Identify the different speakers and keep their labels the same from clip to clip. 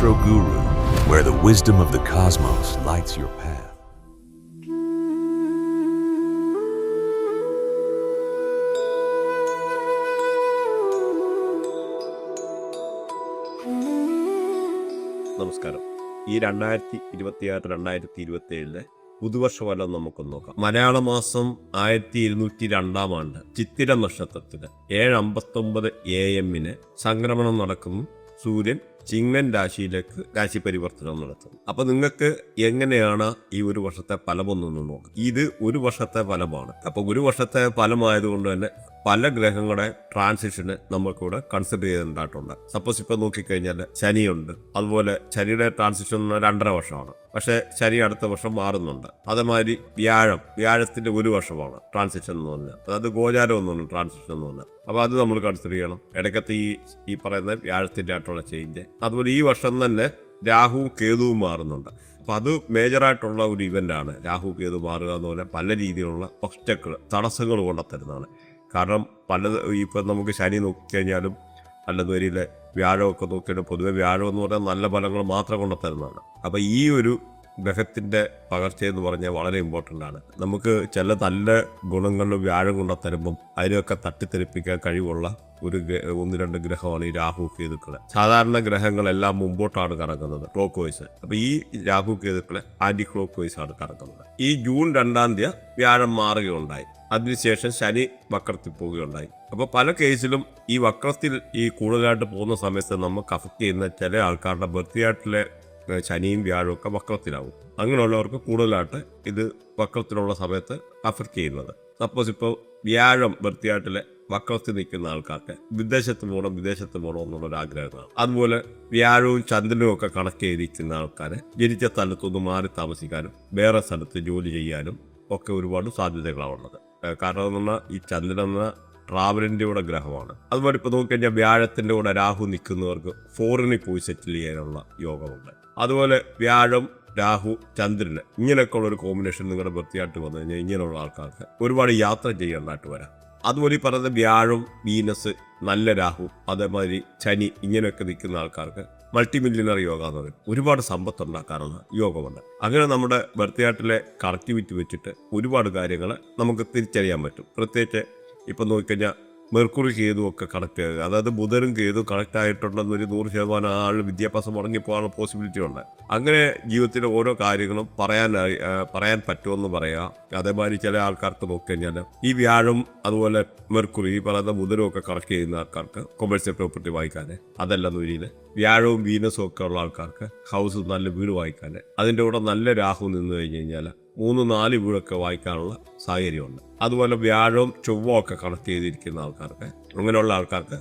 Speaker 1: Astro Guru, where the wisdom of the cosmos lights your path.
Speaker 2: നമസ്കാരം. ഈ 2026-2027 പുതുവർഷഫലം നമുക്കൊന്ന് നോക്കാം. മലയാള മാസം 1202 ആണ്ട് ചിത്തിര നക്ഷത്രത്തിന് 7:59 AM സംക്രമണം നടക്കുന്നു. സൂര്യൻ ചിങ്ങൻ രാശിയിലേക്ക് രാശി പരിവർത്തനം നടത്തുന്നു. അപ്പൊ നിങ്ങൾക്ക് എങ്ങനെയാണ് ഈ ഒരു വർഷത്തെ ഫലമൊന്നും നോക്കാം. ഇത് ഒരു വർഷത്തെ ഫലമാണ്. അപ്പൊ ഒരു വർഷത്തെ ഫലമായതുകൊണ്ട് തന്നെ പല ഗ്രഹങ്ങളുടെ ട്രാൻസിഷന് നമ്മൾക്കിവിടെ കൺസിഡർ ചെയ്തിട്ടുണ്ടായിട്ടുണ്ട്. സപ്പോസ് ഇപ്പൊ നോക്കിക്കഴിഞ്ഞാൽ ശനിയുണ്ട്. അതുപോലെ ശനിയുടെ ട്രാൻസിഷൻ 2.5 വർഷമാണ്. പക്ഷെ ശനി അടുത്ത വർഷം മാറുന്നുണ്ട്. അതേമാതിരി വ്യാഴത്തിന്റെ 1 വർഷമാണ് ട്രാൻസിഷൻ എന്ന് പറഞ്ഞാൽ. അതായത് ഗോചാരം ഒന്നും ട്രാൻസിഷൻ എന്ന് പറഞ്ഞാൽ. അപ്പൊ അത് നമ്മൾ കൺസിഡർ ചെയ്യണം. ഇടയ്ക്കത്തെ ഈ പറയുന്ന വ്യാഴത്തിന്റെ ആയിട്ടുള്ള ചേഞ്ച്. അതുപോലെ ഈ വർഷം തന്നെ രാഹുവും കേതുവും മാറുന്നുണ്ട്. അപ്പൊ അത് മേജറായിട്ടുള്ള ഒരു ഇവന്റ് ആണ്. രാഹു കേതു മാറുക എന്ന് പറഞ്ഞാൽ പല രീതിയിലുള്ള ഒബ്സ്റ്റക്കിൾ തടസ്സങ്ങൾ കൊണ്ടുത്തരുന്നതാണ്. കാരണം ഇപ്പം നമുക്ക് ശനി നോക്കിക്കഴിഞ്ഞാലും അല്ലെന്നുവരിയിലെ വ്യാഴമൊക്കെ നോക്കിയിട്ട് പൊതുവെ വ്യാഴം എന്ന് പറഞ്ഞാൽ നല്ല ഫലങ്ങൾ മാത്രം കൊണ്ടുത്തരുന്നതാണ്. അപ്പം ഈ ഒരു ഗ്രഹത്തിൻ്റെ പകർച്ചയെന്ന് പറഞ്ഞാൽ വളരെ ഇമ്പോർട്ടൻ്റ് ആണ്. നമുക്ക് ചില നല്ല ഗുണങ്ങളിൽ വ്യാഴം കൊണ്ടുത്തരുമ്പം അതിനെയൊക്കെ തട്ടിത്തെറിപ്പിക്കാൻ കഴിവുള്ള 1-2 ഗ്രഹമാണ് ഈ രാഹു കേതുക്കളെ. സാധാരണ ഗ്രഹങ്ങളെല്ലാം മുമ്പോട്ടാണ് കറങ്ങുന്നത് ക്ലോക്ക് വൈസ്. അപ്പൊ ഈ രാഹു കേതുക്കളെ ആന്റി ക്ലോക്ക് വൈസ് ആണ് കറങ്ങുന്നത്. ഈ ജൂൺ 2 വ്യാഴം മാറുകയുണ്ടായി. അതിനുശേഷം ശനി വക്രത്തിൽ പോവുകയുണ്ടായി. അപ്പോൾ പല കേസിലും ഈ വക്രത്തിൽ ഈ കൂടുതലായിട്ട് പോകുന്ന സമയത്ത് നമുക്ക് അഫക്റ്റ് ചെയ്യുന്ന ചില ആൾക്കാരുടെ ബർത്തിയായിട്ടിലെ ശനിയും വ്യാഴവും ഒക്കെ വക്രത്തിലാവും. അങ്ങനെയുള്ളവർക്ക് കൂടുതലായിട്ട് ഇത് വക്രത്തിലുള്ള സമയത്ത് അഫക്റ്റ് ചെയ്യുന്നത്. സപ്പോസ് ഇപ്പോൾ വ്യാഴം ബർത്തിയായിട്ടിലെ വക്രത്തിൽ നിൽക്കുന്ന ആൾക്കാർക്ക് വിദേശത്ത് പോകണം എന്നുള്ളൊരു ആഗ്രഹമാണ്. അതുപോലെ വ്യാഴവും ചന്ദ്രനും ഒക്കെ കണക്ട് ചെയ്തിരിക്കുന്ന ആൾക്കാർ ജനിച്ച സ്ഥലത്തുനിന്ന് മാറി താമസിക്കാനും വേറെ സ്ഥലത്ത് ജോലി ചെയ്യാനും ഒക്കെ ഒരുപാട് സാധ്യതകളാണുള്ളത്. കാരണം എന്ന് പറഞ്ഞാൽ ഈ ചന്ദ്രൻ എന്ന ട്രാവലിൻ്റെ കൂടെ ഗ്രഹമാണ്. അതുപോലെ ഇപ്പോൾ നോക്കിക്കഴിഞ്ഞാൽ വ്യാഴത്തിൻ്റെ കൂടെ രാഹു നിൽക്കുന്നവർക്ക് ഫോറിനിൽ പോയി സെറ്റിൽ ചെയ്യാനുള്ള യോഗമുണ്ട്. അതുപോലെ വ്യാഴം രാഹു ചന്ദ്രന് ഇങ്ങനെയൊക്കെയുള്ള ഒരു കോമ്പിനേഷൻ നിങ്ങളുടെ വൃത്തിയായിട്ട് വന്നു കഴിഞ്ഞാൽ ഇങ്ങനെയുള്ള ആൾക്കാർക്ക് ഒരുപാട് യാത്ര ചെയ്യാനായിട്ട് വരാം. അതുപോലെ ഈ പറയുന്ന വ്യാഴം വീനസ് നല്ല രാഹു അതേമാതിരി ശനി ഇങ്ങനെയൊക്കെ നിൽക്കുന്ന ആൾക്കാർക്ക് മൾട്ടി മില്യണർ യോഗ എന്ന് പറയും. ഒരുപാട് സമ്പത്ത് ഉണ്ടാക്കാനുള്ള യോഗമുണ്ട്. അങ്ങനെ നമ്മുടെ ബർത്തിയാട്ടിലെ കണക്ടിവിറ്റി വെച്ചിട്ട് ഒരുപാട് കാര്യങ്ങൾ നമുക്ക് തിരിച്ചറിയാൻ പറ്റും. പ്രത്യേകിച്ച് ഇപ്പം നോക്കിക്കഴിഞ്ഞാൽ മെർക്കുറി കേതു ഒക്കെ കണക്ട് ചെയ്യുക, അതായത് ബുധനും കേതു കണക്ട് ആയിട്ടുണ്ടെന്നൊരു 100% ആൾ വിദ്യാഭ്യാസം മുടങ്ങിപ്പോകാനുള്ള പോസിബിലിറ്റി ഉണ്ട്. അങ്ങനെ ജീവിതത്തിലെ ഓരോ കാര്യങ്ങളും പറയാൻ പറ്റുമെന്ന് പറയാം. അതേമാതിരി ചില ആൾക്കാർക്ക് നോക്കിക്കഴിഞ്ഞാൽ ഈ വ്യാഴം അതുപോലെ മെർക്കുറി ഈ പറയുന്ന ബുധനും ഒക്കെ കണക്ട് ചെയ്യുന്ന ആൾക്കാർക്ക് കൊമേഴ്സ്യൽ പ്രോപ്പർട്ടി വാങ്ങിക്കാൻ, അതല്ല രീതിയിൽ വ്യാഴവും വീനസും ഒക്കെ ഉള്ള ആൾക്കാർക്ക് ഹൗസ് നല്ല വീട് വാങ്ങിക്കാൻ, അതിൻ്റെ കൂടെ നല്ല രാഹു നിന്ന് കഴിഞ്ഞ് കഴിഞ്ഞാൽ 3-4 വീടൊക്കെ വായിക്കാനുള്ള സാഹചര്യമുണ്ട്. അതുപോലെ വ്യാഴവും ചൊവ്വ ഒക്കെ കണക്ട് ചെയ്തിരിക്കുന്ന ആൾക്കാർക്ക്, അങ്ങനെയുള്ള ആൾക്കാർക്ക്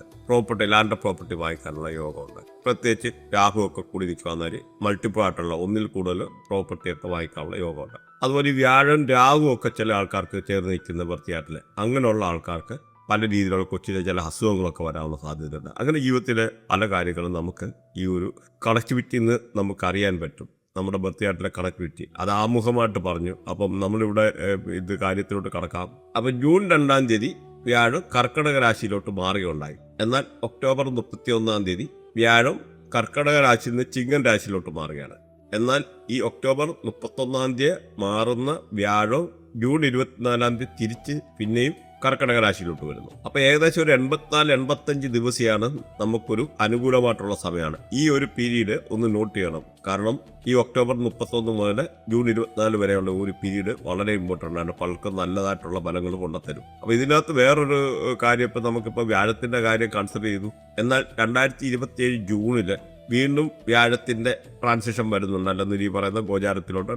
Speaker 2: ലാൻഡ് പ്രോപ്പർട്ടി വാങ്ങിക്കാനുള്ള യോഗമുണ്ട്. പ്രത്യേകിച്ച് രാഹു ഒക്കെ കൂടി നിൽക്കാവുന്നവർ മൾട്ടിപ്പിൾ ആയിട്ടുള്ള 1-ൽ കൂടുതൽ പ്രോപ്പർട്ടി ഒക്കെ വാങ്ങിക്കാനുള്ള യോഗമുണ്ട്. അതുപോലെ ഈ വ്യാഴം രാഹു ഒക്കെ ചില ആൾക്കാർക്ക് ചേർന്ന് നിൽക്കുന്ന വൃത്തിയായിട്ടില്ല. അങ്ങനെയുള്ള ആൾക്കാർക്ക് പല രീതിയിലുള്ള കൊച്ചിലെ ചില അസുഖങ്ങളൊക്കെ വരാനുള്ള സാധ്യതയുണ്ട്. അങ്ങനെ ജീവിതത്തിലെ പല കാര്യങ്ങളും നമുക്ക് ഈ ഒരു കണക്ടിവിറ്റിയിൽ നിന്ന് നമുക്ക് അറിയാൻ പറ്റും. നമ്മുടെ ബർത്തിയായിട്ടിലെ കണക്ടിവിറ്റി അത് ആമുഖമായിട്ട് പറഞ്ഞു. അപ്പം നമ്മളിവിടെ ഇത് കാര്യത്തിലോട്ട് കടക്കാം. അപ്പം ജൂൺ 2 വ്യാഴം കർക്കിടക രാശിയിലോട്ട് മാറുകയുണ്ടായി. എന്നാൽ ഒക്ടോബർ 31 വ്യാഴം കർക്കിടക രാശിയിൽ നിന്ന് ചിങ്ങൻ രാശിയിലോട്ട് മാറുകയാണ്. എന്നാൽ ഈ ഒക്ടോബർ 31 മാറുന്ന വ്യാഴം ജൂൺ 24 തിരിച്ച് പിന്നെയും കർക്കിടക രാശിയിലോട്ട് വരുന്നു. അപ്പൊ ഏകദേശം ഒരു 84-85 ദിവസമാണ് നമുക്കൊരു അനുകൂലമായിട്ടുള്ള സമയമാണ്. ഈ ഒരു പീരീഡ് ഒന്ന് നോട്ട് ചെയ്യണം. കാരണം ഈ ഒക്ടോബർ 31 മുതൽ ജൂൺ 24 വരെയുള്ള ഒരു പീരീഡ് വളരെ ഇമ്പോർട്ടൻ്റ് ആണ്. പലർക്കും നല്ലതായിട്ടുള്ള ഫലങ്ങൾ കൊണ്ടുത്തരും. അപ്പൊ ഇതിനകത്ത് വേറൊരു കാര്യം, ഇപ്പൊ നമുക്കിപ്പോൾ വ്യാഴത്തിന്റെ കാര്യം കൺസിഡർ ചെയ്തു. എന്നാൽ 2027 ജൂണില് വീണ്ടും വ്യാഴത്തിന്റെ ട്രാൻസിഷൻ വരുന്നുണ്ട്. അല്ലെന്ന് ഈ പറയുന്ന ഗോചാരത്തിലോട്ട്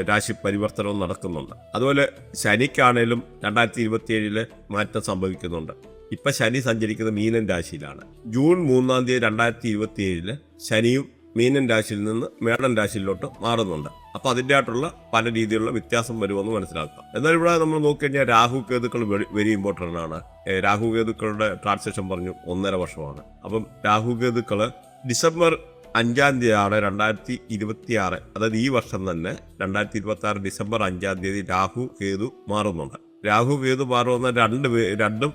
Speaker 2: രാശി പരിവർത്തനവും നടക്കുന്നുണ്ട്. അതുപോലെ ശനിക്കാണേലും 2027 മാറ്റം സംഭവിക്കുന്നുണ്ട്. ഇപ്പൊ ശനി സഞ്ചരിക്കുന്ന മീനൻ രാശിയിലാണ്. ജൂൺ 3 2027 ശനിയും മീനൻ രാശിയിൽ നിന്ന് മേടൻ രാശിയിലോട്ട് മാറുന്നുണ്ട്. അപ്പൊ അതിൻ്റെ ആയിട്ടുള്ള പല രീതിയിലുള്ള വ്യത്യാസം വരുമെന്ന് മനസ്സിലാക്കാം. എന്നാൽ ഇവിടെ നമ്മൾ നോക്കിക്കഴിഞ്ഞാൽ രാഹു കേതുക്കൾ വെരി ഇമ്പോർട്ടൻ്റ് ആണ്. രാഹു കേതുക്കളുടെ ട്രാൻസിഷൻ പറഞ്ഞു 1.5 വർഷമാണ്. അപ്പം രാഹു കേതുക്കള് ഡിസംബർ 5 2026, അതായത് ഈ വർഷം തന്നെ 2026 ഡിസംബർ 5 രാഹു കേതു മാറുന്നുണ്ട്. രാഹു കേതു മാറുന്ന രണ്ടും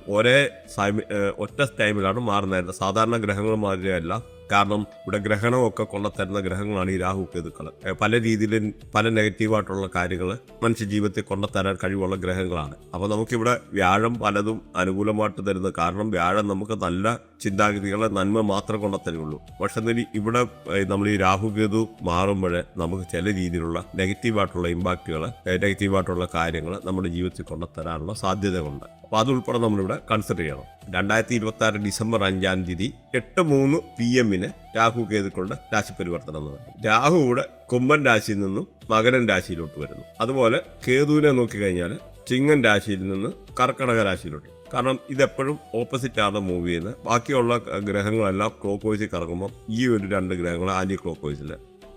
Speaker 2: ഒറ്റ ടൈമിലാണ് മാറുന്നത്. സാധാരണ ഗ്രഹങ്ങൾ മാതിരിയല്ല, കാരണം ഇവിടെ ഗ്രഹണമൊക്കെ കൊണ്ടുത്തരുന്ന ഗ്രഹങ്ങളാണ് ഈ രാഹു കേതുക്കൾ. പല രീതിയിലും പല നെഗറ്റീവായിട്ടുള്ള കാര്യങ്ങൾ മനുഷ്യ ജീവിതത്തിൽ കൊണ്ടുത്തരാൻ കഴിവുള്ള ഗ്രഹങ്ങളാണ്. അപ്പോൾ നമുക്കിവിടെ വ്യാഴം പലതും അനുകൂലമായിട്ട് തരുന്നത്, കാരണം വ്യാഴം നമുക്ക് നല്ല ചിന്താഗതികളെ നന്മ മാത്രം കൊണ്ടുത്തരുള്ളൂ. പക്ഷെ എന്നാൽ ഇവിടെ നമ്മൾ ഈ രാഹു കേതു മാറുമ്പോൾ നമുക്ക് ചില രീതിയിലുള്ള നെഗറ്റീവായിട്ടുള്ള ഇമ്പാക്റ്റുകൾ, നെഗറ്റീവായിട്ടുള്ള കാര്യങ്ങൾ നമ്മുടെ ജീവിതത്തിൽ കൊണ്ടുത്തരാനുള്ള സാധ്യതകളുണ്ട്. അപ്പോൾ അതുൾപ്പെടെ നമ്മളിവിടെ കൺസിഡർ ചെയ്യണം. 2026 ഡിസംബർ 5-ാം തീയതി 8:03 PM രാഹു കേതുക്കളുടെ രാശി പരിവർത്തനം നടക്കും. രാഹു ഇവിടെ കുംഭൻ രാശിയിൽ നിന്നും മകരൻ രാശിയിലോട്ട് വരുന്നു. അതുപോലെ കേതുവിനെ നോക്കിക്കഴിഞ്ഞാൽ ചിങ്ങൻ രാശിയിൽ നിന്ന് കർക്കടക രാശിയിലോട്ട്. കാരണം ഇതെപ്പോഴും ഓപ്പോസിറ്റാണ് മൂവ് ചെയ്യുന്നത്. ബാക്കിയുള്ള ഗ്രഹങ്ങളെല്ലാം ക്ലോക്ക് വൈസിൽ കറങ്ങുമ്പോൾ ഈ ഒരു 2 ഗ്രഹങ്ങൾ ആൻറ്റി ക്ലോക്ക് വൈസിൽ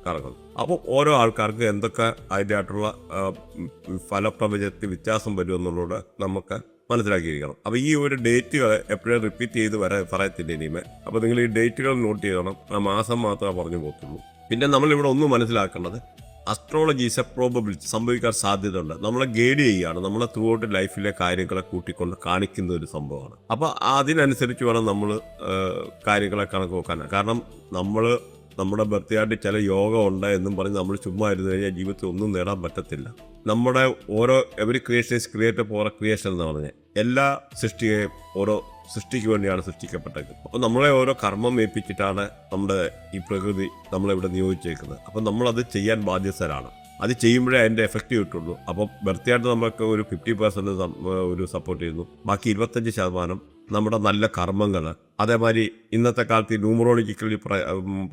Speaker 2: കറങ്ങുന്നു. അപ്പോൾ ഓരോ ആൾക്കാർക്ക് എന്തൊക്കെ അതിൻ്റെതായിട്ടുള്ള ഫലപ്രവചനത്തിൽ വ്യത്യാസം വരുമെന്നുള്ളത് നമുക്ക് മനസ്സിലാക്കിയിരിക്കണം. അപ്പോൾ ഈ ഒരു ഡേറ്റുകൾ എപ്പോഴും റിപ്പീറ്റ് ചെയ്ത് പറയത്തില്ല ഇനിമേ. അപ്പോൾ നിങ്ങൾ ഈ ഡേറ്റുകൾ നോട്ട് ചെയ്യണം. ആ മാസം മാത്രമേ പറഞ്ഞു പോകത്തുള്ളൂ. പിന്നെ നമ്മളിവിടെ ഒന്ന് മനസ്സിലാക്കേണ്ടത്, അസ്ട്രോളജി ഈസ് എ പ്രോബബിലിറ്റി, സംഭവിക്കാൻ സാധ്യതയുണ്ട്. നമ്മളെ ഗൈഡ് ചെയ്യുകയാണ്, നമ്മളെ ത്രൂ ഔട്ട് ലൈഫിലെ കാര്യങ്ങളെ കൂട്ടിക്കൊണ്ട് കാണിക്കുന്ന ഒരു സംഭവമാണ്. അപ്പോൾ അതിനനുസരിച്ച് വേണം നമ്മൾ കാര്യങ്ങളെ കണക്ക് വെക്കാൻ. കാരണം നമ്മുടെ ബർത്തിയായിട്ട് ചില യോഗം ഉണ്ട് എന്നും പറഞ്ഞ് നമ്മൾ ചുമ്മാ ഇരുന്ന് കഴിഞ്ഞാൽ ജീവിതത്തിൽ ഒന്നും നേടാൻ പറ്റത്തില്ല. നമ്മുടെ ഓരോ every creation is created for A creation എന്ന് പറഞ്ഞാൽ എല്ലാ സൃഷ്ടിയെയും ഓരോ സൃഷ്ടിക്ക് വേണ്ടിയാണ് സൃഷ്ടിക്കപ്പെട്ടത്. അപ്പോൾ നമ്മളെ ഓരോ കർമ്മം ഏൽപ്പിച്ചിട്ടാണ് നമ്മുടെ ഈ പ്രകൃതി നമ്മളിവിടെ നിയോഗിച്ചേക്കുന്നത്. അപ്പം നമ്മളത് ചെയ്യാൻ ബാധ്യസ്ഥരാണ്. അത് ചെയ്യുമ്പോഴേ അതിൻ്റെ എഫക്റ്റ് കിട്ടുള്ളൂ. അപ്പം ബർത്തിയായിട്ട് നമുക്ക് ഒരു 50% ഒരു സപ്പോർട്ട് ചെയ്യുന്നു. ബാക്കി 25% നമ്മുടെ നല്ല കർമ്മങ്ങൾ. അതേമാതിരി ഇന്നത്തെ കാലത്ത് ഈ ന്യൂമറോളജിക്കലി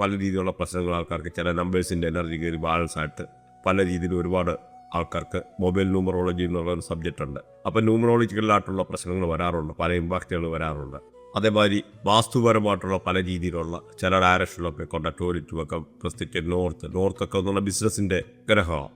Speaker 2: പല രീതിയിലുള്ള പ്രശ്നങ്ങൾ ആൾക്കാർക്ക്, ചില നമ്പേഴ്സിൻ്റെ എനർജി കയറി ബാലൻസ് ആയിട്ട് പല രീതിയിൽ ഒരുപാട് ആൾക്കാർക്ക് മൊബൈൽ ന്യൂമറോളജി എന്നുള്ള ഒരു സബ്ജക്റ്റ് ഉണ്ട്. അപ്പം ന്യൂമറോളജിക്കലായിട്ടുള്ള പ്രശ്നങ്ങൾ വരാറുണ്ട്, പല ഇമ്പാക്റ്റുകൾ വരാറുണ്ട്. അതേമാതിരി വാസ്തുപരമായിട്ടുള്ള പല രീതിയിലുള്ള ചില ഡയറക്ഷനിലൊക്കെ കൊണ്ട ടോയ്ലറ്റുമൊക്കെ പ്രത്യേകിച്ച് നോർത്തൊക്കെ എന്നുള്ള ബിസിനസ്സിൻ്റെ ഗ്രഹമാണ്.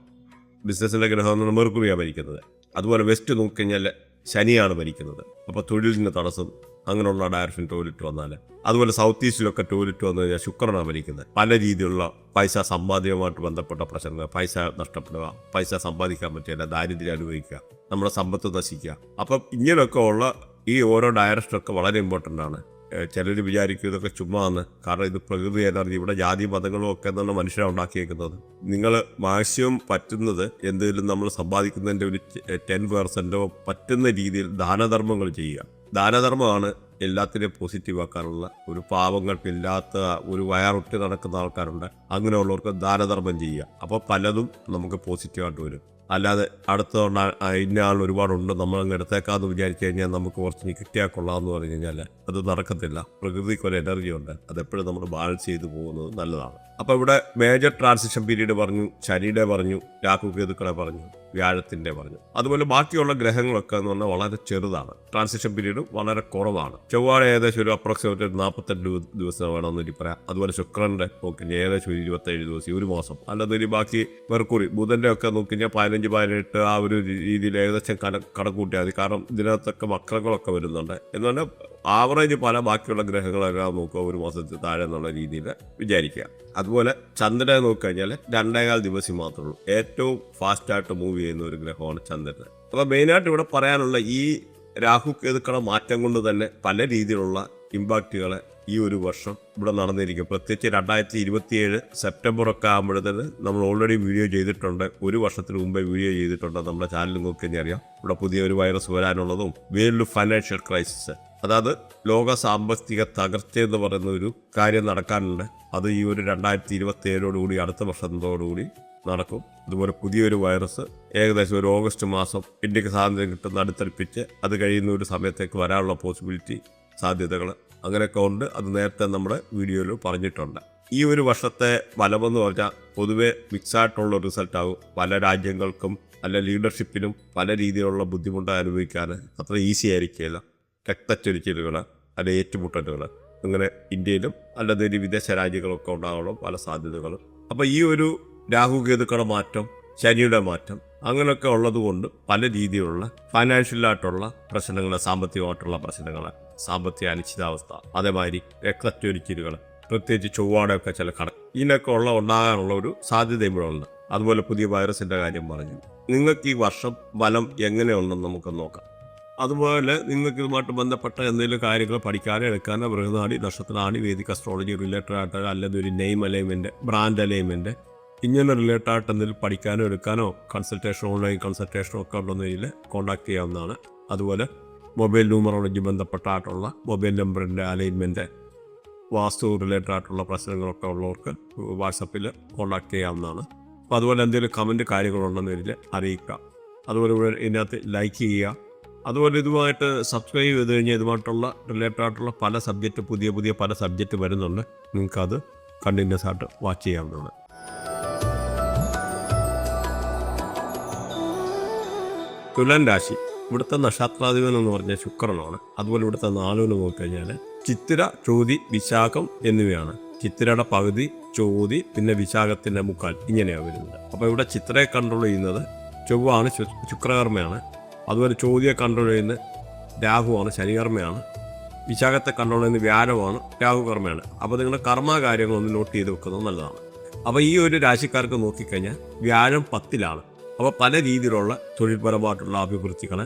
Speaker 2: ബിസിനസ്സിൻ്റെ ഗ്രഹം എന്ന് പറഞ്ഞാൽ മെർക്കുറിയാണ് ഭരിക്കുന്നത്. അതുപോലെ വെസ്റ്റ് നോക്കിക്കഴിഞ്ഞാൽ ശനിയാണ് ഭരിക്കുന്നത്. അപ്പോൾ തൊഴിലിന് തടസ്സം അങ്ങനെയുള്ള ഡയറക്ഷൻ ടോയ്ലറ്റ് വന്നാൽ, അതുപോലെ സൗത്ത് ഈസ്റ്റിലൊക്കെ ടോയ്ലറ്റ് വന്നു കഴിഞ്ഞാൽ ശുക്രനാണ് ഭരിക്കുന്നത്. പല രീതിയിലുള്ള പൈസ സമ്പാദ്യവുമായിട്ട് ബന്ധപ്പെട്ട പ്രശ്നങ്ങൾ, പൈസ നഷ്ടപ്പെടുക, പൈസ സമ്പാദിക്കാൻ പറ്റില്ല, ദാരിദ്ര്യം അനുഭവിക്കുക, നമ്മുടെ സമ്പത്ത് നശിക്കുക. അപ്പം ഇങ്ങനെയൊക്കെ ഉള്ള ഈ ഓരോ ഡയറക്ഷനൊക്കെ വളരെ ഇമ്പോർട്ടൻ്റ് ആണ്. ചിലർ വിചാരിക്കും ഇതൊക്കെ ചുമ്മാന്ന്, കാരണം ഇത് പ്രകൃതി എനർജി, ഇവിടെ ജാതി മതങ്ങളും ഒക്കെ എന്നുള്ള മനുഷ്യരാണ് ഉണ്ടാക്കിയേക്കുന്നത്. നിങ്ങൾ മാക്സിമം പറ്റുന്നത് എന്തെങ്കിലും നമ്മൾ സമ്പാദിക്കുന്നതിൻ്റെ ഒരു 10% പറ്റുന്ന രീതിയിൽ ദാനധർമ്മങ്ങൾ ചെയ്യുക. ദാനധർമ്മമാണ് എല്ലാത്തിനെയും പോസിറ്റീവ് ആക്കാനുള്ള. ഒരു പാവങ്ങൾക്കില്ലാത്ത ഒരു വയറൊട്ടി നടക്കുന്ന ആൾക്കാരുണ്ട്, അങ്ങനെയുള്ളവർക്ക് ദാനധർമ്മം ചെയ്യുക. അപ്പോൾ പലതും നമുക്ക് പോസിറ്റീവായിട്ട് വരും. അല്ലാതെ അടുത്ത ഇന്ന ആൾ ഒരുപാടുണ്ട് നമ്മളങ്ങ് എടുത്തേക്കാന്ന് വിചാരിച്ചു കഴിഞ്ഞാൽ നമുക്ക് കുറച്ച് കിട്ടിയാൽ കൊള്ളാമെന്ന് പറഞ്ഞു കഴിഞ്ഞാൽ അത് നടക്കത്തില്ല. പ്രകൃതിക്ക് ഒരു എനർജി ഉണ്ട്, അതെപ്പോഴും നമ്മൾ ബാലൻസ് ചെയ്ത് പോകുന്നത് നല്ലതാണ്. അപ്പോൾ ഇവിടെ മേജർ ട്രാൻസിഷൻ പീരീഡ് പറഞ്ഞു, ശനിയുടെ പറഞ്ഞു, രാഹു കേതുക്കളെ പറഞ്ഞു, വ്യാഴത്തിൻ്റെ പറഞ്ഞു. അതുപോലെ ബാക്കിയുള്ള ഗ്രഹങ്ങളൊക്കെ എന്ന് പറഞ്ഞാൽ വളരെ ചെറുതാണ്. ട്രാൻസിഷൻ പീരീഡ് വളരെ കുറവാണ്. ചൊവ്വാഴ ഏകദേശം ഒരു അപ്രോക്സിമേറ്റ് 48 ദിവസം വേണമെന്ന് പറയാം. അതുപോലെ ശുക്രൻ്റെ നോക്കിക്കഴിഞ്ഞാൽ ഏകദേശം 27 ദിവസം, ഒരു മാസം. അല്ലാതെ ബാക്കി മെർക്കുറി ബുധൻ്റെ ഒക്കെ നോക്കിക്കഴിഞ്ഞാൽ 15-18 ആ ഒരു രീതിയിൽ ഏകദേശം കണക്കൂട്ടിയാൽ മതി. കാരണം ഇതിനകത്തൊക്കെ വക്രങ്ങളൊക്കെ വരുന്നുണ്ട്. എന്നാൽ ആവറേജ് പല ബാക്കിയുള്ള ഗ്രഹങ്ങളെല്ലാം നോക്കുക ഒരു മാസത്തിൽ താഴെ എന്നുള്ള രീതിയിൽ വിചാരിക്കുക. അതുപോലെ ചന്ദ്രനെ നോക്കിക്കഴിഞ്ഞാൽ 2.25 ദിവസം മാത്രമേ ഉള്ളൂ. ഏറ്റവും ഫാസ്റ്റായിട്ട് മൂവ് ചെയ്യുന്ന ഒരു ഗ്രഹമാണ് ചന്ദ്രൻ. അപ്പോൾ മെയിനായിട്ട് ഇവിടെ പറയാനുള്ള ഈ രാഹു കേതുക്കളുടെ മാറ്റം കൊണ്ട് തന്നെ പല രീതിയിലുള്ള ഇമ്പാക്റ്റുകളെ ഈ ഒരു വർഷം ഇവിടെ നടന്നിരിക്കും. പ്രത്യേകിച്ച് 2027 സെപ്റ്റംബറൊക്കെ ആകുമ്പോഴത്തേന് നമ്മൾ ഓൾറെഡി വീഡിയോ ചെയ്തിട്ടുണ്ട്. ഒരു വർഷത്തിന് മുമ്പേ വീഡിയോ ചെയ്തിട്ടുണ്ട്. നമ്മുടെ ചാനൽ നോക്കിക്കഴിഞ്ഞാൽ അറിയാം. ഇവിടെ പുതിയൊരു വൈറസ് വരാനുള്ളതും വേൾഡ് ഫൈനാൻഷ്യൽ ക്രൈസിസ്, അതായത് ലോക സാമ്പത്തിക തകർച്ച എന്ന് പറയുന്ന ഒരു കാര്യം നടക്കാനുണ്ട്. അത് ഈ ഒരു 2027 അടുത്ത വർഷത്തോടുകൂടി നടക്കും. അതുപോലെ പുതിയൊരു വൈറസ് ഏകദേശം ഒരു ഓഗസ്റ്റ് മാസം ഇന്ത്യക്ക് സ്വാതന്ത്ര്യം കിട്ടുന്ന അടുത്തടുപ്പിച്ച് അത് കഴിയുന്ന ഒരു സമയത്തേക്ക് വരാനുള്ള പോസിബിലിറ്റി, സാധ്യതകൾ അങ്ങനെയൊക്കെ ഉണ്ട്. അത് നേരത്തെ നമ്മുടെ വീഡിയോയിൽ പറഞ്ഞിട്ടുണ്ട്. ഈ ഒരു വർഷത്തെ ഫലമെന്ന് പറഞ്ഞാൽ പൊതുവെ മിക്സായിട്ടുള്ള റിസൾട്ടാകും. പല രാജ്യങ്ങൾക്കും അല്ല ലീഡർഷിപ്പിനും പല രീതിയിലുള്ള ബുദ്ധിമുട്ട് അനുഭവിക്കാൻ അത്ര ഈസി ആയിരിക്കില്ല. രക്തച്ചൊരിച്ചിലുകൾ അല്ല ഏറ്റുമുട്ടലുകൾ അങ്ങനെ ഇന്ത്യയിലും അല്ലാതെ വിദേശ രാജ്യങ്ങളൊക്കെ ഉണ്ടാകാനുള്ള പല സാധ്യതകളും. അപ്പോൾ ഈ ഒരു രാഹു കേതുക്കളുടെ മാറ്റം, ശനിയുടെ മാറ്റം അങ്ങനെയൊക്കെ ഉള്ളതുകൊണ്ട് പല രീതിയിലുള്ള ഫൈനാൻഷ്യലായിട്ടുള്ള പ്രശ്നങ്ങൾ, സാമ്പത്തികമായിട്ടുള്ള പ്രശ്നങ്ങൾ, സാമ്പത്തിക അനിശ്ചിതാവസ്ഥ, അതേമാതിരി രക്തച്ചൊരിച്ചിലുകൾ, പ്രത്യേകിച്ച് ചൊവ്വാടൊക്കെ ചില ഇതിനൊക്കെ ഉണ്ടാകാനുള്ള ഒരു സാധ്യതയും ഇവിടെ ഉണ്ട്. അതുപോലെ പുതിയ വൈറസിൻ്റെ കാര്യം പറഞ്ഞു. നിങ്ങൾക്ക് ഈ വർഷം ഫലം എങ്ങനെയുണ്ടെന്ന് നമുക്ക് നോക്കാം. അതുപോലെ നിങ്ങൾക്ക് ഇതുമായിട്ട് ബന്ധപ്പെട്ട എന്തെങ്കിലും കാര്യങ്ങൾ പഠിക്കാനോ എടുക്കാനോ ബൃഹനാടി നക്ഷത്രനാടി വേദിക് അസ്ട്രോളജി റിലേറ്റഡ് ആയിട്ട് അല്ലെങ്കിൽ ഒരു നെയിം അലൈൻമെൻറ്റ് ബ്രാൻഡ് അലൈൻമെൻറ്റ് ഇങ്ങനെ റിലേറ്റഡ് ആയിട്ട് എന്തെങ്കിലും പഠിക്കാനോ എടുക്കാനോ കൺസൾട്ടേഷൻ ഓൺലൈൻ കൺസൾട്ടേഷനോ ഒക്കെ ഉണ്ടെന്നതിൽ കോൺടാക്ട് ചെയ്യാവുന്നതാണ്. അതുപോലെ മൊബൈൽ ന്യൂമറോളജി ബന്ധപ്പെട്ടായിട്ടുള്ള മൊബൈൽ നമ്പറിൻ്റെ അലൈൻമെൻറ്റ് വാസ്തു റിലേറ്റഡ് ആയിട്ടുള്ള പ്രശ്നങ്ങളൊക്കെ ഉള്ളവർക്ക് വാട്സപ്പിൽ കോൺടാക്ട് ചെയ്യാവുന്നതാണ്. അപ്പോൾ അതുപോലെ എന്തെങ്കിലും കമൻറ്റ് കാര്യങ്ങളുണ്ടെന്നതിൽ അറിയിക്കുക. അതുപോലെ ഇവിടെ ഇതിനകത്ത് ലൈക്ക് ചെയ്യുക. അതുപോലെ ഇതുമായിട്ട് സബ്സ്ക്രൈബ് ചെയ്ത് കഴിഞ്ഞാൽ ഇതുമായിട്ടുള്ള റിലേറ്റഡ് ആയിട്ടുള്ള പല സബ്ജക്റ്റ് പുതിയ പല സബ്ജക്റ്റ് വരുന്നുണ്ട്. നിങ്ങൾക്കത് കണ്ടിന്യൂസ് ആയിട്ട് വാച്ച് ചെയ്യാവുന്നതാണ്. തുലാൻ രാശി ഇവിടുത്തെ നക്ഷത്രാധിപൻ എന്ന് പറഞ്ഞാൽ ശുക്രനാണ്. അതുപോലെ ഇവിടുത്തെ നാളുകൾ നോക്കിക്കഴിഞ്ഞാൽ ചിത്തിര, ചോതി, വിശാഖം എന്നിവയാണ്. ചിത്തിരയുടെ പകുതി, ചോതി, പിന്നെ വിശാഖത്തിൻ്റെ മുക്കാൽ ഇങ്ങനെയാണ് വരുന്നത്. അപ്പോൾ ഇവിടെ ചിത്രയെ കൺട്രോൾ ചെയ്യുന്നത് ചൊവ്വാണ്, ശുക്രകർമ്മയാണ്. അതുപോലെ ചോതിയെ കൺട്രോൾ ചെയ്യുന്നത് രാഹുവാണ്, ശനികർമ്മയാണ്. വിശാഖത്തെ കൺട്രോൾ ചെയ്യുന്നത് വ്യാഴമാണ്, രാഹുകർമ്മയാണ്. അപ്പോൾ നിങ്ങളുടെ കർമ്മ കാര്യങ്ങളൊന്ന് നോട്ട് ചെയ്ത് വെക്കുന്നത് നല്ലതാണ്. അപ്പോൾ ഈ ഒരു രാശിക്കാർക്ക് നോക്കിക്കഴിഞ്ഞാൽ വ്യാഴം 10ലാണ്. അപ്പോൾ പല രീതിയിലുള്ള തൊഴിൽപരമായിട്ടുള്ള അഭിവൃദ്ധികളെ,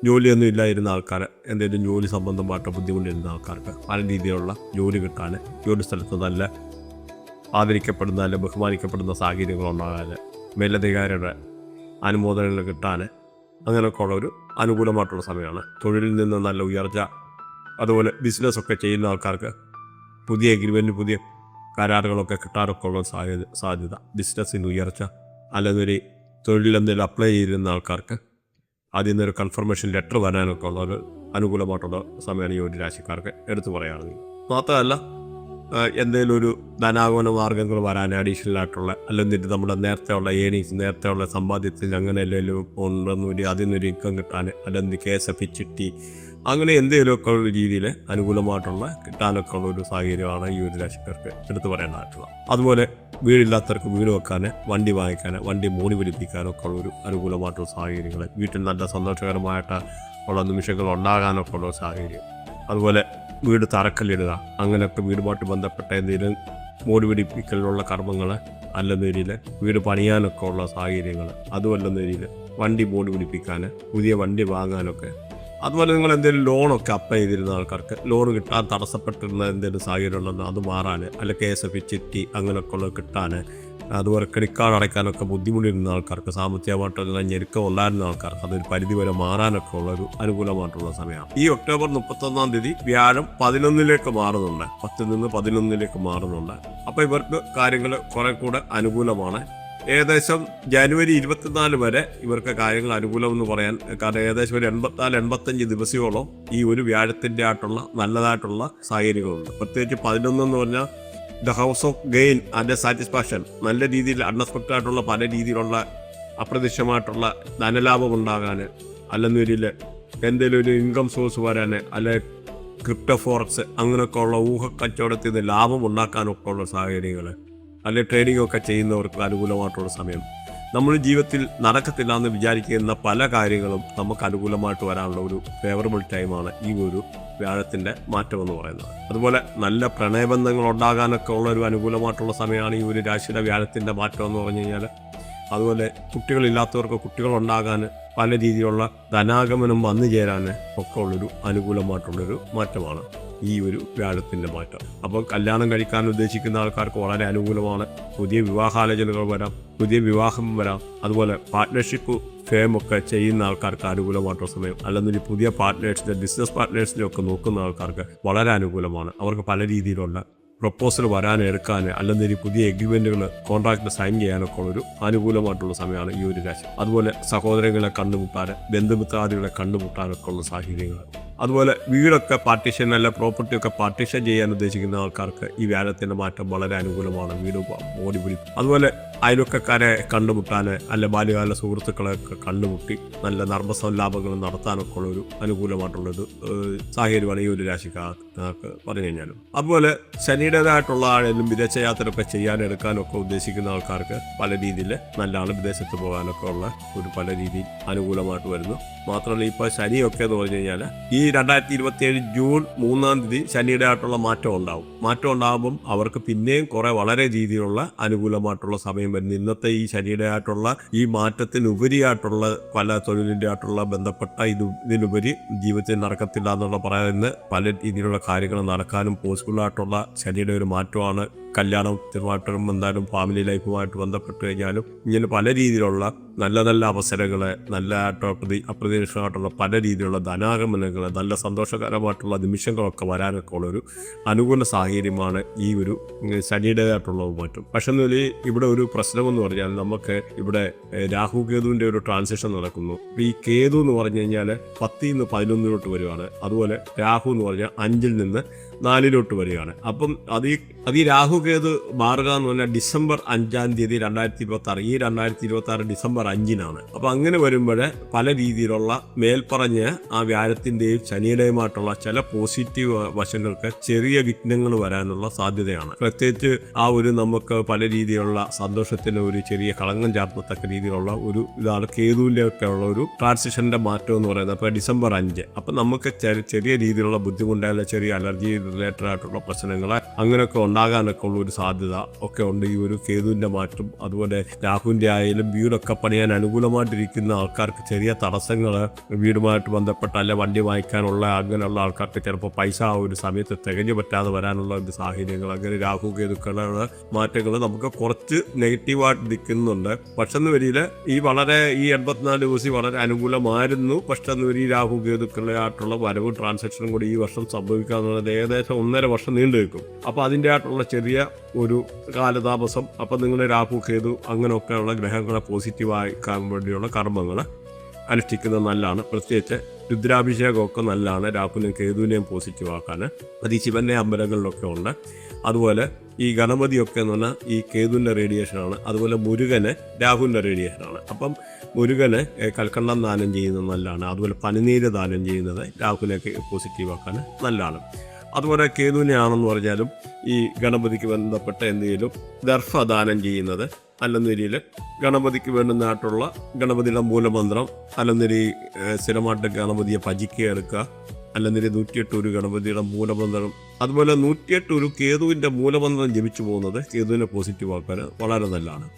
Speaker 2: ജോലിയൊന്നും ഇല്ലായിരുന്ന ആൾക്കാർ, എന്തെങ്കിലും ജോലി സംബന്ധമായിട്ട് ബുദ്ധിമുട്ടിരുന്ന ആൾക്കാർക്ക് പല രീതിയിലുള്ള ജോലി കിട്ടാൻ, ജോലി സ്ഥലത്ത് നല്ല ആദരിക്കപ്പെടുന്ന അല്ലെ ബഹുമാനിക്കപ്പെടുന്ന സാഹചര്യങ്ങളുണ്ടാകാൻ, മേലധികാരിയുടെ അനുമോദനങ്ങൾ കിട്ടാൻ, അങ്ങനെയൊക്കെ ഉള്ളൊരു അനുകൂലമായിട്ടുള്ള സമയമാണ്. തൊഴിലിൽ നിന്ന് നല്ല ഉയർച്ച, അതുപോലെ ബിസിനസ്സൊക്കെ ചെയ്യുന്ന ആൾക്കാർക്ക് പുതിയ എഗ്രിമെൻറ്റ്, പുതിയ കരാറുകളൊക്കെ കിട്ടാനൊക്കെ ഉള്ള സാധ്യത, ബിസിനസ്സിന് ഉയർച്ച, അല്ലെങ്കിൽ തൊഴിലിൽ എന്തെങ്കിലും അപ്ലൈ ചെയ്തിരുന്ന ആൾക്കാർക്ക് അതിൽ നിന്നൊരു കൺഫർമേഷൻ ലെറ്റർ വരാനൊക്കെ ഉള്ള ഒരു അനുകൂലമായിട്ടുള്ള സമയമാണ് ഈ ഒരു രാശിക്കാർക്ക് എടുത്തു പറയുകയാണെങ്കിൽ. മാത്രമല്ല എന്തെങ്കിലും ഒരു ധനാഗമന മാർഗ്ഗങ്ങൾ വരാൻ അഡീഷണൽ ആയിട്ടുള്ള, അല്ലെങ്കിൽ നമ്മുടെ നേരത്തെ ഉള്ള ഏണിങ്സ്, നേരത്തെ ഉള്ള സമ്പാദ്യത്തിൽ അങ്ങനെ എന്തെങ്കിലും ഉണ്ടെന്നൊരു അതിൽ നിന്നൊരു ഇൻകം കിട്ടാൻ, അല്ലെങ്കിൽ KSF ചിട്ടി, അങ്ങനെ എന്തെങ്കിലുമൊക്കെ ഉള്ള രീതിയിൽ അനുകൂലമായിട്ടുള്ള കിട്ടാനൊക്കെ ഉള്ള ഒരു സാഹചര്യമാണ് ഈ ഒരു രാശിക്കാർക്ക് എടുത്തു പറയാനായിട്ടുള്ളത്. അതുപോലെ വീടില്ലാത്തവർക്ക് വീട് വെക്കാൻ, വണ്ടി വാങ്ങിക്കാൻ, വണ്ടി മോടി പിടിപ്പിക്കാനൊക്കെ ഉള്ളൊരു അനുകൂലമായിട്ടുള്ള സാഹചര്യങ്ങൾ, വീട്ടിൽ നല്ല സന്തോഷകരമായിട്ട് ഉള്ള നിമിഷങ്ങൾ ഉണ്ടാകാനൊക്കെ ഉള്ള സാഹചര്യം. അതുപോലെ വീട് തറക്കല്ലിടുക, അങ്ങനെയൊക്കെ വീടുമായിട്ട് ബന്ധപ്പെട്ട എന്തെങ്കിലും മോടി പിടിപ്പിക്കലിനുള്ള കർമ്മങ്ങൾ, അല്ലെന്ന രീതിയിൽ വീട് പണിയാനൊക്കെ ഉള്ള സാഹചര്യങ്ങൾ, അതുമല്ലെന്ന രീതിയിൽ വണ്ടി മോടി പിടിപ്പിക്കാൻ, പുതിയ വണ്ടി വാങ്ങാനൊക്കെ. അതുപോലെ നിങ്ങൾ എന്തെങ്കിലും ലോണൊക്കെ അപ്ലൈ ചെയ്തിരുന്ന ആൾക്കാർക്ക് ലോൺ കിട്ടാൻ തടസ്സപ്പെട്ടിരുന്ന എന്തെങ്കിലും സാഹചര്യം ഉണ്ടെന്ന് അത് മാറാൻ, അല്ല KSF ചിട്ടി അങ്ങനെയൊക്കെ ഉള്ളത് കിട്ടാൻ, അതുപോലെ ക്രെഡിറ്റ് കാർഡ് അടയ്ക്കാനൊക്കെ ബുദ്ധിമുട്ടിരുന്ന ആൾക്കാർക്ക്, സാമ്പത്തികമായിട്ടുള്ള ഞെരുക്കം ഉണ്ടായിരുന്ന ആൾക്കാർക്ക് അതൊരു പരിധിവരെ മാറാനൊക്കെ ഉള്ളൊരു അനുകൂലമായിട്ടുള്ള സമയമാണ്. ഈ ഒക്ടോബർ 31-ാം തീയതി വ്യാഴം 11ലേക്ക് മാറുന്നുണ്ട്, 10 നിന്ന് 11ലേക്ക് മാറുന്നുണ്ട്. അപ്പോൾ ഇവർക്ക് കാര്യങ്ങൾ കുറെ കൂടെ അനുകൂലമാണ്. ഏകദേശം ജനുവരി 24 വരെ ഇവർക്ക് കാര്യങ്ങൾ അനുകൂലമെന്ന് പറയാൻ, കാരണം ഏകദേശം ഒരു 84-85 ദിവസത്തോളം ഈ ഒരു വ്യാഴത്തിൻ്റെ ആയിട്ടുള്ള നല്ലതായിട്ടുള്ള സാഹചര്യങ്ങളുണ്ട്. പ്രത്യേകിച്ച് 11 എന്ന് പറഞ്ഞാൽ the house of gain and satisfaction, നല്ല രീതിയിൽ അൺഎക്സ്പെക്റ്റഡ് ആയിട്ടുള്ള പല രീതിയിലുള്ള അപ്രതീക്ഷിതമായിട്ടുള്ള ധനലാഭം ഉണ്ടാകാൻ, അല്ലെന്നൊരിൽ എന്തെങ്കിലും ഒരു ഇൻകം സോഴ്സ് വരാൻ, അല്ലെ ക്രിപ്റ്റോ ഫോറക്സ് അങ്ങനെയൊക്കെ ഉള്ള ഊഹക്കച്ചവടത്തിൽ നിന്ന് ലാഭം ഉണ്ടാക്കാനൊക്കെ ഉള്ള സാഹചര്യങ്ങൾ, അല്ലെങ്കിൽ ട്രേഡിംഗ് ഒക്കെ ചെയ്യുന്നവർക്ക് അനുകൂലമായിട്ടുള്ള സമയം. നമ്മൾ ജീവിതത്തിൽ നടക്കത്തില്ല എന്ന് വിചാരിക്കുന്ന പല കാര്യങ്ങളും നമുക്ക് അനുകൂലമായിട്ട് വരാനുള്ള ഒരു ഫേവറബിൾ ടൈമാണ് ഈ ഒരു വ്യാഴത്തിൻ്റെ മാറ്റം എന്ന് പറയുന്നത്. അതുപോലെ നല്ല പ്രണയബന്ധങ്ങൾ ഉണ്ടാകാനൊക്കെ ഉള്ള ഒരു അനുകൂലമായിട്ടുള്ള സമയമാണ് ഈ ഒരു രാശിയുടെ വ്യാഴത്തിൻ്റെ മാറ്റം എന്ന് പറഞ്ഞു കഴിഞ്ഞാൽ. അതുപോലെ കുട്ടികളില്ലാത്തവർക്ക് കുട്ടികളുണ്ടാകാൻ, പല രീതിയിലുള്ള ധനാഗമനം വന്നു ചേരാൻ ഒക്കെ ഉള്ളൊരു അനുകൂലമായിട്ടുള്ളൊരു മാറ്റമാണ് ഈ ഒരു വ്യാഴത്തിൻ്റെ മാറ്റം. അപ്പോൾ കല്യാണം കഴിക്കാൻ ഉദ്ദേശിക്കുന്ന ആൾക്കാർക്ക് വളരെ അനുകൂലമാണ്. പുതിയ വിവാഹാലോചനകൾ വരാം, പുതിയ വിവാഹം വരാം. അതുപോലെ പാർട്ട്ണർഷിപ്പ് ഫേമൊക്കെ ചെയ്യുന്ന ആൾക്കാർക്ക് അനുകൂലമായിട്ടുള്ള സമയം, അല്ലെങ്കിൽ പുതിയ പാർട്ട്നേഴ്സിൻ്റെ, ബിസിനസ് പാർട്ട്നേഴ്സിനെ ഒക്കെ നോക്കുന്ന ആൾക്കാർക്ക് വളരെ അനുകൂലമാണ്. അവർക്ക് പല രീതിയിലുള്ള പ്രപ്പോസൽ വരാൻ, എടുക്കാൻ, അല്ലെങ്കിൽ പുതിയ എഗ്രിമെൻറ്റുകൾ, കോൺട്രാക്റ്റ് സൈൻ ചെയ്യാനൊക്കെ ഉള്ളൊരു അനുകൂലമായിട്ടുള്ള സമയമാണ് ഈ ഒരു രാശി. അതുപോലെ സഹോദരങ്ങളെ കണ്ടുമുട്ടാൻ, ബന്ധുമിത്രാദികളെ കണ്ടുമുട്ടാനൊക്കെ ഉള്ള സാഹചര്യങ്ങൾ. അതുപോലെ വീടൊക്കെ പാർട്ടീഷൻ, അല്ല പ്രോപ്പർട്ടിയൊക്കെ പാർട്ടീഷൻ ചെയ്യാൻ ഉദ്ദേശിക്കുന്ന ആൾക്കാർക്ക് ഈ വ്യാഴത്തിൻ്റെ മാറ്റം വളരെ അനുകൂലമാണ്. വീട് മോടി പിടിക്കും. അതുപോലെ അയൽവക്കക്കാരെ കണ്ടുമുട്ടാൻ, അല്ല ബാല്യകാല സുഹൃത്തുക്കളെയൊക്കെ കണ്ടുമുട്ടി നല്ല നർമ്മസല്ലാപങ്ങൾ നടത്താനൊക്കെ ഉള്ളൊരു അനുകൂലമായിട്ടുള്ളൊരു സാഹചര്യമാണ് ഈ ഒരു രാശിക്കാർക്ക് പറഞ്ഞു കഴിഞ്ഞാലും. അതുപോലെ ശനിയുടേതായിട്ടുള്ള ആണെങ്കിലും വിദേശയാത്രയൊക്കെ ചെയ്യാനെടുക്കാനൊക്കെ ഉദ്ദേശിക്കുന്ന ആൾക്കാർക്ക് പല രീതിയിൽ നല്ലതാണ്. വിദേശത്ത് പോകാനൊക്കെ ഉള്ള ഒരു പല രീതിയിൽ അനുകൂലമായിട്ട് വരുന്നു. മാത്രമല്ല ഇപ്പോൾ ശനിയൊക്കെ എന്ന് പറഞ്ഞു കഴിഞ്ഞാൽ ഈ 2027 ജൂൺ 3-ാം തീയതി ശനിയുടെ ആയിട്ടുള്ള മാറ്റം ഉണ്ടാകും. മാറ്റം ഉണ്ടാകുമ്പം അവർക്ക് പിന്നെയും കുറേ വളരെ രീതിയിലുള്ള അനുകൂലമായിട്ടുള്ള സമയം വരുന്നത്. ഇന്നത്തെ ഈ ശരീരമായിട്ടുള്ള ഈ മാറ്റത്തിനുപരിയായിട്ടുള്ള പല തൊഴിലിൻ്റെ ആയിട്ടുള്ള ബന്ധപ്പെട്ട ഇതിനുപരി ജീവിതത്തിൽ നടക്കത്തില്ല എന്നുള്ള പറയുന്ന പല രീതിയിലുള്ള കാര്യങ്ങൾ നടക്കാനും പോസിബിളായിട്ടുള്ള ശരീരം ഒരു മാറ്റമാണ്. കല്യാണത്തിനുമായിട്ടും എന്തായാലും ഫാമിലി ലൈഫുമായിട്ട് ബന്ധപ്പെട്ട് കഴിഞ്ഞാലും ഇങ്ങനെ പല രീതിയിലുള്ള നല്ല നല്ല അവസരങ്ങൾ, അപ്രതീക്ഷിതമായിട്ടുള്ള പല രീതിയിലുള്ള ധനാഗമനങ്ങൾ, നല്ല സന്തോഷകരമായിട്ടുള്ള നിമിഷങ്ങളൊക്കെ വരാനൊക്കെ ഉള്ളൊരു അനുകൂല സാഹചര്യമാണ് ഈ ഒരു ശനിയുടേതായിട്ടുള്ള മാറ്റം. പക്ഷേ ഇവിടെ ഒരു പ്രശ്നമെന്ന് പറഞ്ഞാൽ നമുക്ക് ഇവിടെ രാഹു കേതുവിൻ്റെ ഒരു ട്രാൻസിഷൻ നടക്കുന്നു. ഈ കേതു എന്ന് പറഞ്ഞു കഴിഞ്ഞാൽ 10 നിന്ന് 11 വരികയാണ്. അതുപോലെ രാഹു എന്ന് പറഞ്ഞാൽ 5 നിന്ന് 4 വരികയാണ്. അപ്പം അത് ഈ രാഹു കേതു മാറുക എന്ന് പറഞ്ഞാൽ ഡിസംബർ 5 2026, ഈ 2026 ഡിസംബർ 5 അപ്പോൾ അങ്ങനെ വരുമ്പോൾ പല രീതിയിലുള്ള മേൽപ്പറഞ്ഞ ആ വ്യാഴത്തിൻ്റെയും ശനിയുടെയുമായിട്ടുള്ള ചില പോസിറ്റീവ് വശങ്ങൾക്ക് ചെറിയ വിഘ്നങ്ങൾ വരാനുള്ള സാധ്യതയാണ്. പ്രത്യേകിച്ച് ആ ഒരു നമുക്ക് പല രീതിയിലുള്ള സന്തോഷത്തിന് ഒരു ചെറിയ കളങ്കം ചാർത്തത്തക്ക രീതിയിലുള്ള ഒരു ഇതാണ് കേതുവിൻ്റെ ഒക്കെ ഉള്ള ഒരു ട്രാൻസിഷൻ്റെ മാറ്റം എന്ന് പറയുന്നത്. അപ്പോൾ ഡിസംബർ 5 അപ്പം നമുക്ക് ചെറിയ രീതിയിലുള്ള ബുദ്ധിമുട്ടായാലും ചെറിയ അലർജി റിലേറ്റഡ് ആയിട്ടുള്ള പ്രശ്നങ്ങൾ അങ്ങനെയൊക്കെ ഉണ്ടാകാനൊക്കെ ഉള്ള ഒരു സാധ്യത ഒക്കെ ഉണ്ട് ഈ ഒരു കേതുവിൻ്റെ മാറ്റം. അതുപോലെ രാഹുവിൻ്റെ ആയാലും വീടൊക്കെ പണിയാൻ അനുകൂലമായിട്ടിരിക്കുന്ന ആൾക്കാർക്ക് ചെറിയ തടസ്സങ്ങൾ, വീടുമായിട്ട് ബന്ധപ്പെട്ട അല്ലെ വണ്ടി വാങ്ങിക്കാനുള്ള അങ്ങനെയുള്ള ആൾക്കാർക്ക് ചിലപ്പോൾ പൈസ ആ ഒരു സമയത്ത് തികഞ്ഞു പറ്റാതെ വരാനുള്ള ഒരു സാഹചര്യങ്ങൾ, അങ്ങനെ രാഹു കേതുക്കളുടെ മാറ്റങ്ങൾ നമുക്ക് കുറച്ച് നെഗറ്റീവായിട്ട് നിൽക്കുന്നുണ്ട്. പക്ഷെന്ന് വരിയിൽ ഈ 84 ദിവസം വളരെ അനുകൂലമായിരുന്നു. പക്ഷെന്ന് വരി രാഹു കേതുക്കളുടെ ആയിട്ടുള്ള വരവും ട്രാൻസാക്ഷനും കൂടി ഈ വർഷം സംഭവിക്കാന്നുള്ളത് ഏകദേശം 1.5 വർഷം നീണ്ടു നിൽക്കും. അപ്പോൾ അതിൻ്റെ ആയിട്ടുള്ള ചെറിയ ഒരു കാലതാമസം. അപ്പം നിങ്ങൾ രാഹു കേതു അങ്ങനെയൊക്കെയുള്ള ഗ്രഹങ്ങളെ പോസിറ്റീവാക്കാൻ വേണ്ടിയുള്ള കർമ്മങ്ങൾ അനുഷ്ഠിക്കുന്നത് നല്ലതാണ്. പ്രത്യേകിച്ച് രുദ്രാഭിഷേകമൊക്കെ നല്ലതാണ് രാഹുവിനെയും കേതുവിനെയും പോസിറ്റീവാക്കാൻ. അത് ഈ ശിവൻ്റെ അമ്പലങ്ങളിലൊക്കെ ഉണ്ട്. അതുപോലെ ഈ ഗണപതിയൊക്കെ എന്ന് പറഞ്ഞാൽ ഈ കേതുവിൻ്റെ റേഡിയേഷനാണ്. അതുപോലെ മുരുകന് രാഹുവിൻ്റെ റേഡിയേഷനാണ്. അപ്പം മുരുകന് കൽക്കണ്ടം ദാനം ചെയ്യുന്നത് നല്ലതാണ്. അതുപോലെ പനിനീര് ദാനം ചെയ്യുന്നത് രാഹുവിനെയൊക്കെ പോസിറ്റീവാക്കാൻ നല്ലതാണ്. അതുപോലെ കേതുവിനെ ആണെന്ന് പറഞ്ഞാലും ഈ ഗണപതിക്ക് ബന്ധപ്പെട്ട എന്തെങ്കിലും ദർഭ ദാനം ചെയ്യുന്നത് അല്ലെന്നൊരിയിൽ ഗണപതിക്ക് വേണ്ടുന്നതായിട്ടുള്ള ഗണപതിയുടെ മൂലമന്ത്രം അല്ലെന്നൊരു സ്ഥിരമായിട്ട് ഗണപതിയെ ഭജിക്കുക എടുക്കുക, അല്ലെന്നൊരു 108 ഗണപതിയുടെ മൂലമന്ത്രം. അതുപോലെ 108 കേതുവിൻ്റെ മൂലമന്ത്രം ജപിച്ചു പോകുന്നത് കേതുവിനെ പോസിറ്റീവാക്കാൻ വളരെ നല്ലതാണ്.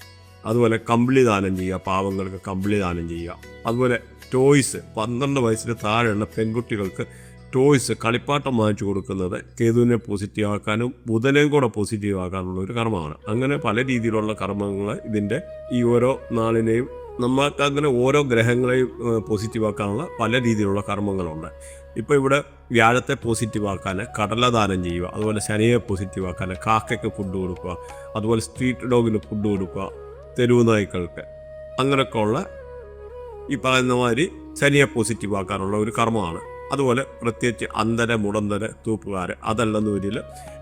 Speaker 2: അതുപോലെ കമ്പിളി ദാനം ചെയ്യുക, പാവങ്ങൾക്ക് കമ്പിളി ദാനം ചെയ്യുക. അതുപോലെ ടോയ്സ് 12 വയസ്സിന് താഴെയുള്ള പെൺകുട്ടികൾക്ക് ടോയ്സ് കളിപ്പാട്ടം വാങ്ങിച്ചു കൊടുക്കുന്നത് കേതുവിനെ പോസിറ്റീവാക്കാനും ബുധനെയും കൂടെ പോസിറ്റീവാക്കാനുള്ള ഒരു കർമ്മമാണ്. അങ്ങനെ പല രീതിയിലുള്ള കർമ്മങ്ങൾ ഇതിൻ്റെ ഈ ഓരോ നാളിനെയും നമുക്ക് അങ്ങനെ ഓരോ ഗ്രഹങ്ങളെയും പോസിറ്റീവാക്കാനുള്ള പല രീതിയിലുള്ള കർമ്മങ്ങളുണ്ട്. ഇപ്പോൾ ഇവിടെ വ്യാഴത്തെ പോസിറ്റീവാക്കാൻ കടലദാനം ചെയ്യുക, അതുപോലെ ശനിയെ പോസിറ്റീവാക്കാൻ കാക്കയ്ക്ക് ഫുഡ് കൊടുക്കുക, അതുപോലെ സ്ട്രീറ്റ് ഡോഗിന് ഫുഡ് കൊടുക്കുക, തെരുവ് നായ്ക്കൾക്ക്, അങ്ങനെയൊക്കെ ഉള്ള ഈ പറയുന്ന മാതിരി ശനിയെ പോസിറ്റീവാക്കാനുള്ള ഒരു കർമ്മമാണ്. അതുപോലെ പ്രത്യേകിച്ച് അന്ധര മുടന്തര തൂപ്പുകാർ അതല്ലെന്ന് വരിൽ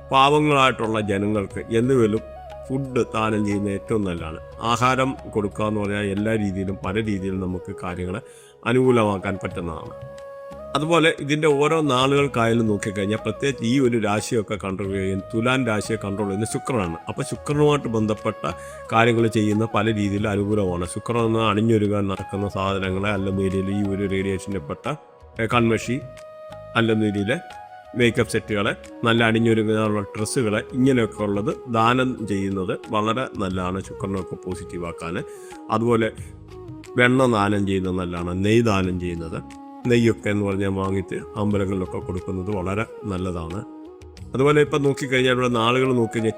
Speaker 2: പാവങ്ങളായിട്ടുള്ള ജനങ്ങൾക്ക് എന്തുവേലും ഫുഡ് ദാനം ചെയ്യുന്ന ഏറ്റവും നല്ലതാണ്. ആഹാരം കൊടുക്കുക എന്ന് പറഞ്ഞാൽ എല്ലാ രീതിയിലും പല രീതിയിലും നമുക്ക് കാര്യങ്ങളെ അനുകൂലമാക്കാൻ പറ്റുന്നതാണ്. അതുപോലെ ഇതിൻ്റെ ഓരോ നാളുകൾക്കായാലും നോക്കിക്കഴിഞ്ഞാൽ പ്രത്യേകിച്ച് ഈ ഒരു രാശിയൊക്കെ കൺട്രോൾ ചെയ്യുന്ന തുലാൻ രാശിയെ കൺട്രോൾ ചെയ്യുന്ന ശുക്രനാണ്. അപ്പോൾ ശുക്രനുമായിട്ട് ബന്ധപ്പെട്ട കാര്യങ്ങൾ ചെയ്യുന്ന പല രീതിയിൽ അനുകൂലമാണ്. ശുക്രൻ എന്ന് അണിഞ്ഞൊരുങ്ങാൻ നടക്കുന്ന സാധനങ്ങളെ അല്ലെന്ന രീതിയിൽ ഈ ഒരു റേഡിയേഷനിൽ പെട്ട കൺമഷി അല്ലെന്ന രീതിയിൽ മേക്കപ്പ് സെറ്റുകൾ, നല്ല അണിഞ്ഞൊരുങ്ങാനുള്ള ഡ്രസ്സുകൾ, ഇങ്ങനെയൊക്കെ ഉള്ളത് ദാനം ചെയ്യുന്നത് വളരെ നല്ലതാണ് ശുക്രനൊക്കെ പോസിറ്റീവാക്കാൻ. അതുപോലെ വെണ്ണ ദാനം ചെയ്യുന്നത് നല്ലതാണ്. നെയ്യ് ദാനം ചെയ്യുന്നത്, നെയ്യൊക്കെ എന്ന് പറഞ്ഞാൽ വാങ്ങിച്ച് അമ്പലങ്ങളിലൊക്കെ കൊടുക്കുന്നത് വളരെ നല്ലതാണ്. അതുപോലെ ഇപ്പം നോക്കിക്കഴിഞ്ഞാൽ ഇവിടെ നാളുകൾ നോക്കിക്കഴിഞ്ഞാൽ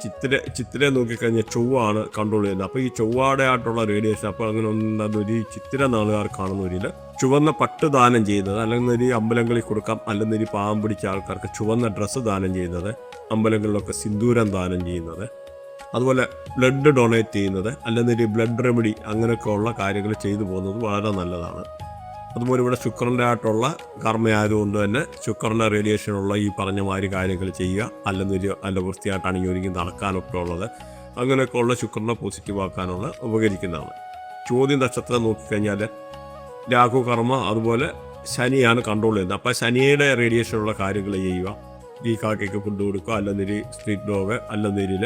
Speaker 2: ചിത്തിരെ നോക്കിക്കഴിഞ്ഞാൽ ചൊവ്വാണ് കൺട്രോൾ ചെയ്യുന്നത്. അപ്പോൾ ഈ ചൊവ്വയുടെ ആയിട്ടുള്ള റേഡിയേഷൻ അപ്പോൾ അങ്ങനെ ഒരു ചിത്തിര നാളുകാർ കാണുന്നവരിൽ ചുവന്ന പട്ട് ദാനം ചെയ്യുന്നത്, അല്ലെങ്കിൽ ഒരു അമ്പലങ്ങളിൽ കൊടുക്കാം, അല്ലെങ്കിൽ ഒരു പാവം പിടിച്ച ആൾക്കാർക്ക് ചുവന്ന ഡ്രസ്സ് ദാനം ചെയ്യുന്നത്, അമ്പലങ്ങളിലൊക്കെ സിന്ദൂരം ദാനം ചെയ്യുന്നത്, അതുപോലെ ബ്ലഡ് ഡൊണേറ്റ് ചെയ്യുന്നത്, അല്ലെങ്കിൽ ബ്ലഡ് റെമഡി അങ്ങനെയൊക്കെ ഉള്ള കാര്യങ്ങൾ ചെയ്തു പോകുന്നത് വളരെ നല്ലതാണ്. അതുപോലെ ഇവിടെ ശുക്രൻ്റെ ആയിട്ടുള്ള കർമ്മയായതുകൊണ്ട് തന്നെ ശുക്രൻ്റെ റേഡിയേഷനുള്ള ഈ പറഞ്ഞ മാതിരി കാര്യങ്ങൾ ചെയ്യുക, നല്ല വൃത്തിയായിട്ട് അണിഞ്ഞൊരുങ്ങി നടക്കാനൊക്കെ ഉള്ളത്, അങ്ങനെയൊക്കെ ഉള്ള ശുക്രനെ പോസിറ്റീവാക്കാനുള്ള ഉപകരിക്കുന്നതാണ്. ചോദ്യം നക്ഷത്രം നോക്കിക്കഴിഞ്ഞാൽ രാഹു കർമ്മ അതുപോലെ ശനിയാണ് കൺട്രോൾ ചെയ്യുന്നത്. അപ്പോൾ ശനിയുടെ റേഡിയേഷനുള്ള കാര്യങ്ങൾ ചെയ്യുക, ഈ കാക്കയ്ക്ക് ഫുഡ് കൊടുക്കുക, അല്ലെങ്കിൽ സ്ട്രീറ്റ് ഡോഗ് അല്ലെന്നതിൽ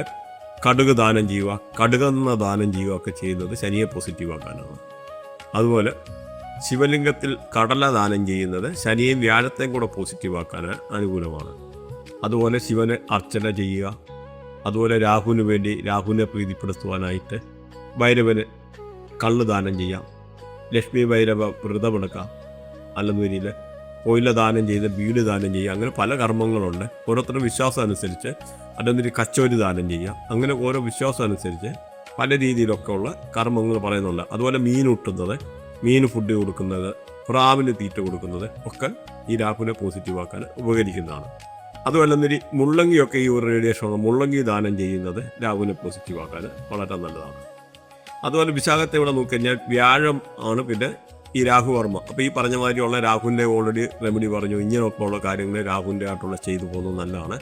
Speaker 2: കടുക് ദാനം ചെയ്യുക, കടുകെന്ന ദാനം ചെയ്യുക ഒക്കെ ചെയ്യുന്നത് ശനിയെ പോസിറ്റീവാക്കാനാണ്. അതുപോലെ ശിവലിംഗത്തിൽ കടല ദാനം ചെയ്യുന്നത് ശനിയെയും വ്യാഴത്തെയും കൂടെ പോസിറ്റീവാക്കാൻ അനുകൂലമാണ്. അതുപോലെ ശിവന് അർച്ചന ചെയ്യുക, അതുപോലെ രാഹുവിന് വേണ്ടി രാഹുവിനെ പ്രീതിപ്പെടുത്തുവാനായിട്ട് ഭൈരവന് കള്ള് ദാനം ചെയ്യാം, ലക്ഷ്മി ഭൈരവ വ്രതമെടുക്കാം, അല്ലെന്നുവരിയിൽ കോയില ദാനം ചെയ്ത് വീട് ദാനം ചെയ്യുക. അങ്ങനെ പല കർമ്മങ്ങളുണ്ട്. ഓരോരുത്തരുടെ വിശ്വാസം അനുസരിച്ച് അല്ലെന്നൊരു കച്ചോരി ദാനം ചെയ്യുക. അങ്ങനെ ഓരോ വിശ്വാസം അനുസരിച്ച് പല രീതിയിലൊക്കെ ഉള്ള കർമ്മങ്ങൾ പറയുന്നുണ്ട്. അതുപോലെ മീനൂട്ടുന്നത്, മീൻ ഫുഡ് കൊടുക്കുന്നത്, പ്രാവിന് തീറ്റ കൊടുക്കുന്നത് ഒക്കെ ഈ രാഹുവിനെ പോസിറ്റീവാക്കാൻ ഉപകരിക്കുന്നതാണ്. അതുമല്ലെന്നൊരു മുള്ളങ്കിയൊക്കെ ഈ ഒരു റേഡിയേഷൻ മുള്ളങ്കി ദാനം ചെയ്യുന്നത് രാഹുവിനെ പോസിറ്റീവാക്കാൻ വളരെ നല്ലതാണ്. അതുപോലെ വിശാഖത്തെ ഇവിടെ നോക്കിക്കഴിഞ്ഞാൽ വ്യാഴം ആണ് പിന്നെ ഈ രാഹുവർമ്മ. അപ്പോൾ ഈ പറഞ്ഞ മാതിരിയുള്ള രാഹുവിൻ്റെ ഓൾറെഡി റെമഡി പറഞ്ഞു. ഇങ്ങനെയൊക്കെ ഉള്ള കാര്യങ്ങൾ രാഹുവിൻ്റെ ആയിട്ടുള്ള ചെയ്തു പോകുന്നത് നല്ലതാണ്.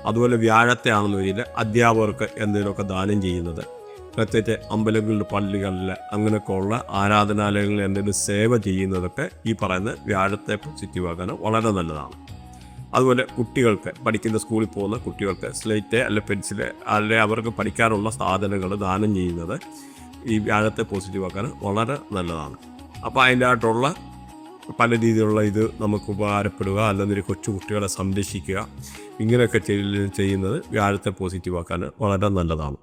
Speaker 2: അതുപോലെ വ്യാഴത്തെ ആണെന്ന് വരില്ല അധ്യാപകർക്ക് എന്തെങ്കിലുമൊക്കെ ദാനം ചെയ്യുന്നത്, പ്രത്യേകിച്ച് അമ്പലങ്ങളിൽ, പള്ളികളിൽ അങ്ങനെയൊക്കെ ഉള്ള ആരാധനാലയങ്ങളിൽ എന്തെങ്കിലും സേവ ചെയ്യുന്നതൊക്കെ ഈ പറയുന്ന വ്യാഴത്തെ പോസിറ്റീവാക്കാൻ വളരെ നല്ലതാണ്. അതുപോലെ കുട്ടികൾക്ക്, പഠിക്കുന്ന സ്കൂളിൽ പോകുന്ന കുട്ടികൾക്ക് സ്ലേറ്റ് അല്ലെ പെൻസില് അല്ലെ അവർക്ക് പഠിക്കാനുള്ള സാധനങ്ങൾ ദാനം ചെയ്യുന്നത് ഈ വ്യാഴത്തെ പോസിറ്റീവാക്കാൻ വളരെ നല്ലതാണ്. അപ്പോൾ അതിൻ്റെ ആയിട്ടുള്ള പല രീതിയിലുള്ള ഇത് നമുക്ക് ഉപകാരപ്പെടുക, അല്ലെങ്കിൽ കൊച്ചു കുട്ടികളെ സംരക്ഷിക്കുക, ഇങ്ങനെയൊക്കെ ചെയ്യുന്നത് വ്യാഴത്തെ പോസിറ്റീവാക്കാൻ വളരെ നല്ലതാണ്.